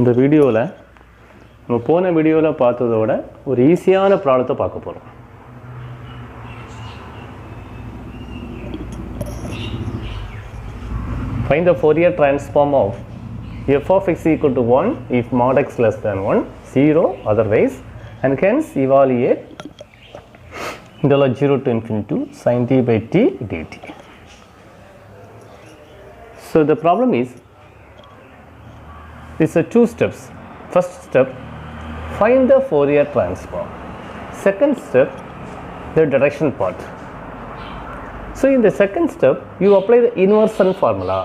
இந்த வீடியோவில் நம்ம போன வீடியோவில் பார்த்ததோட ஒரு ஈஸியான ப்ராப்ளத்தை பார்க்க போகிறோம். Find the Fourier transform of f of x equal to 1 if mod x less than 1, 0 otherwise, and hence evaluate interval 0 to infinity sin t by t dt. So the problem is, it's a two steps. First step, find the Fourier transform. Second step, the direction part. So in the second step, you apply the inversion formula.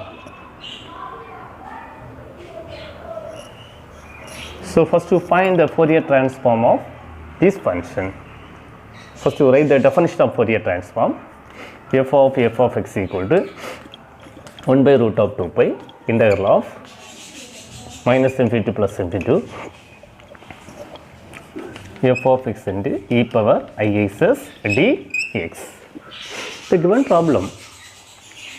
So first you find the Fourier transform of this function. First you write the definition of Fourier transform. f of x equal to 1 by root of 2 pi integral of minus infinity plus infinity f of x into e power ixs dx. The given problem,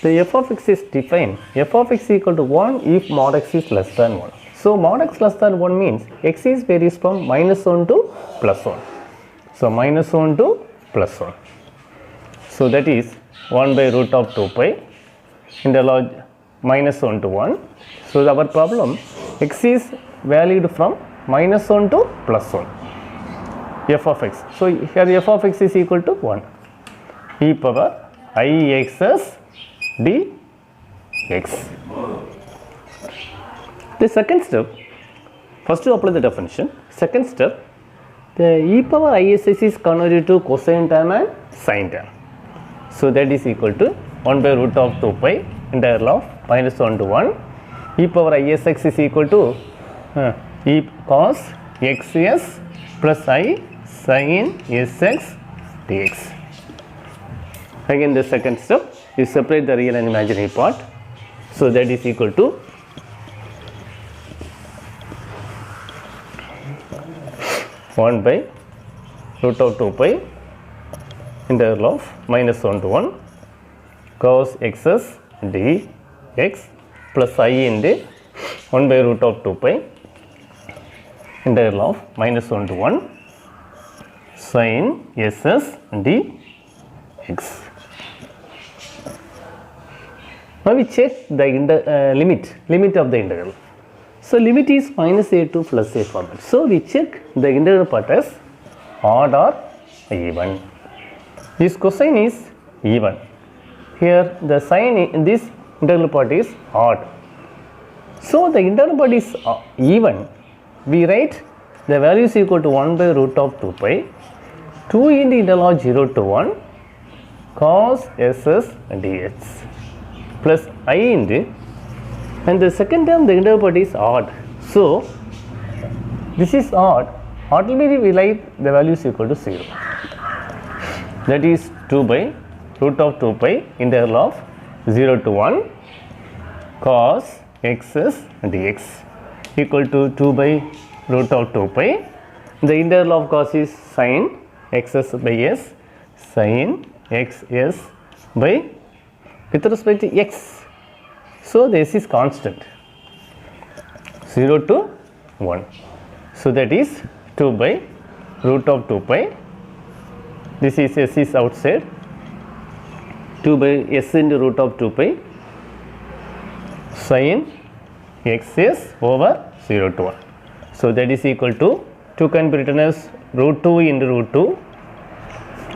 the f of x is defined f of x equal to 1 if mod x is less than 1. So mod x less than 1 means x is varies from minus 1 to plus 1. So minus 1 to plus 1. So that is 1 by root of 2 pi interval minus 1 to 1. So our problem, x is valued from minus 1 to plus 1, f of x. So here f of x is equal to 1, e power ixs dx. The second step, first you apply the definition. Second step, the e power ixs is converted to cosine term and sine term. So that is equal to 1 by root of 2 pi integral of minus 1 to 1. E power isx is equal to e cos xs plus I sin sx dx. Again the second step, you separate the real and imaginary part. So that is equal to 1 by root of 2 pi integral of minus 1 to 1 cos xs dx plus I into 1 by root of 2 pi integral of minus 1 to 1 sin ss dx. Now we check the limit of the integral. So limit is minus a to plus a format. So we check the integral part as odd or even. This cosine is even. Here the sine in this integral part is odd. So the integral part is even. We write the value is equal to 1 by root of 2 pi 2 into integral of 0 to 1 cos ss dx plus I into, and the second term the integral part is odd. So this is odd. Ordinarily we write the value is equal to 0. That is 2 by root of 2 pi integral of 0 to 1 cos xs dx equal to 2 by root of 2 pi. The integral of cos is sin xs by s, sin xs by with respect to x. So this is constant 0 to 1. So that is 2 by root of 2 pi. This is s is outside, 2 by s into root of 2 pi sin xs over 0 to 1. So that is equal to 2 can be written as root 2 into root 2.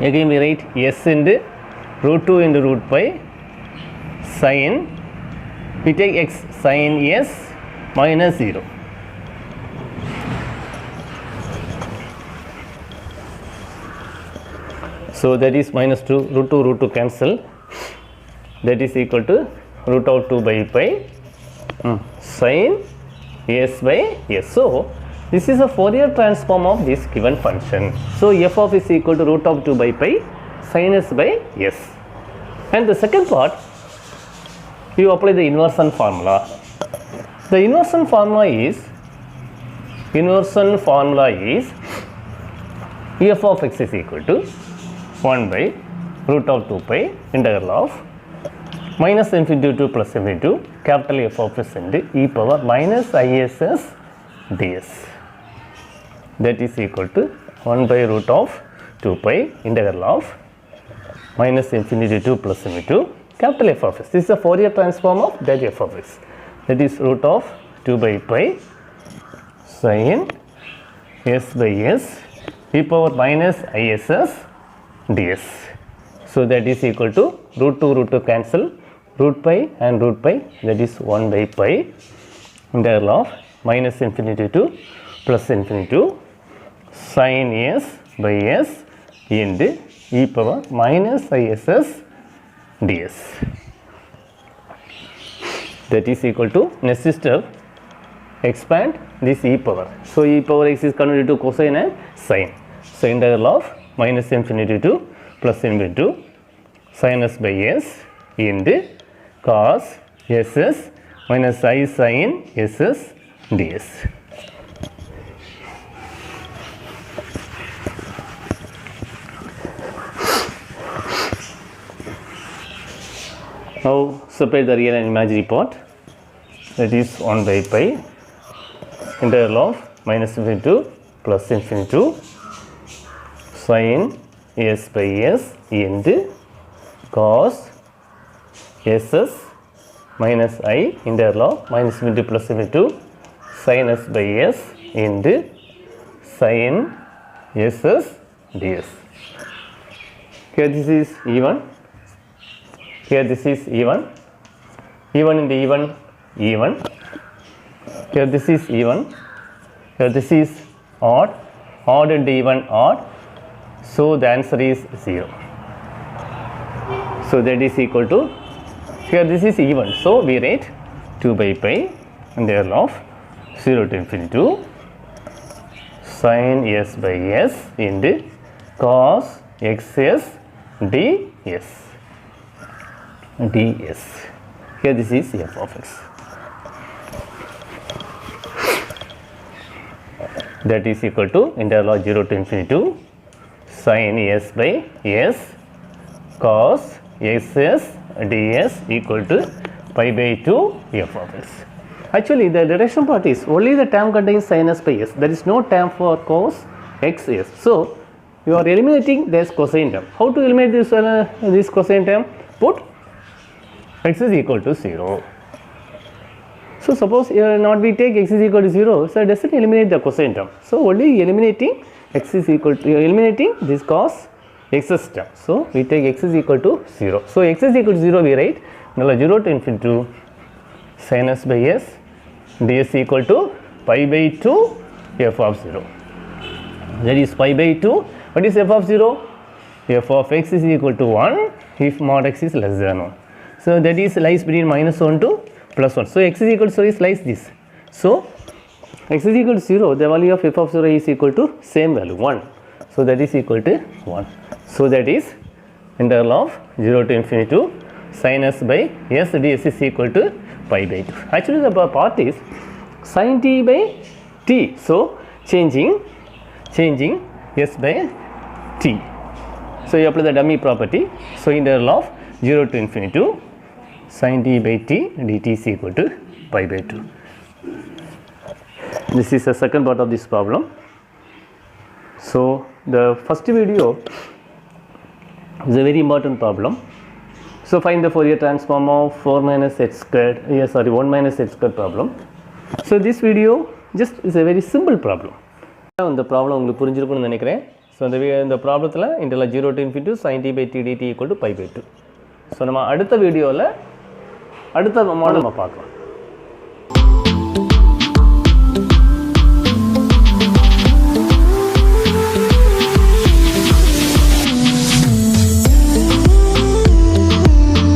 Again we write s into root 2 into root pi sin, we take x sin s minus 0. So that is minus 2, root 2 cancel. That is equal to root of 2 by pi sin s by s. So this is a Fourier transform of this given function. So f of is equal to root of 2 by pi sin s by s. And the second part, you apply the inversion formula. The inversion formula is f of x is equal to 1 by root of 2 pi integral of minus infinity to plus infinity capital F of s into e power minus ISS ds. That is equal to 1 by root of 2 pi integral of minus infinity to plus infinity to capital F of s. This is the Fourier transform of that f of s. That is root of 2 by pi sin s by s e power minus iss ds. So that is equal to root 2 cancel, root pi and root pi, that is 1 by pi integral of minus infinity to plus infinity to sin s by s into e power minus iss ds. That is equal to, next step, expand this e power. So e power x is converted to cosine and sine. So integral of minus infinity to plus infinity to sin s by s into cos ss minus I sin ss ds. Now separate the real and imaginary part. That is 1 by pi integral of minus infinity to plus infinity to sin s by s into cos ss minus I integral of minus infinity plus infinity to sin s by s into sin ss ds. Here this is even, here this is even, even in the even, even, here this is even, here this is odd, odd and even odd, so the answer is 0. So that is equal to, here this is even, so we write 2 by pi integral of 0 to infinity to sin s by s into cos xs ds. ds. Here this is f of x. That is equal to integral of 0 to infinity to sin s by s cos xs ds equal to pi by 2 f of x. Actually the direction part is only the term contains sin s by s. There is no term for cos xs. So you are eliminating this cosine term. How to eliminate this cosine term? Put x is equal to 0. So suppose not we take x is equal to 0, so it doesn't eliminate the cosine term. So only eliminating x is equal to, eliminating this cos x's term. So we take x is equal to 0. So x is equal to 0 we write 0 to infinity to sin s by s ds equal to pi by 2 f of 0. That is pi by 2. What is f of 0? F of x is equal to 1 if mod x is less than 1. So that is lies between minus 1 to plus 1. So x is equal to 0 is lies this. So x is equal to 0, the value of f of 0 is equal to same value 1. So that is equal to 1. So that is integral of 0 to infinity to sin s by s ds is equal to pi by 2. Actually the part is sin t by t. So changing s by t. So you apply the dummy property. So integral of 0 to infinity to sin t by t dt is equal to pi by 2. This is the second part of this problem. So the first video is a very important problem. So find the Fourier transform of 4 minus h squared, 1 minus h squared problem. So this video just is a very simple problem. இந்த problem உங்களுக்கு புரிஞ்சிருக்கும்னு நினைக்கிறேன். So இந்த ப்ராப்ளத்தில் interval 0 to infinity sin t by t dt equal to pi by 2. So நம்ம அடுத்த வீடியோவில் அடுத்த மாடல் நம்ம பார்க்கலாம்.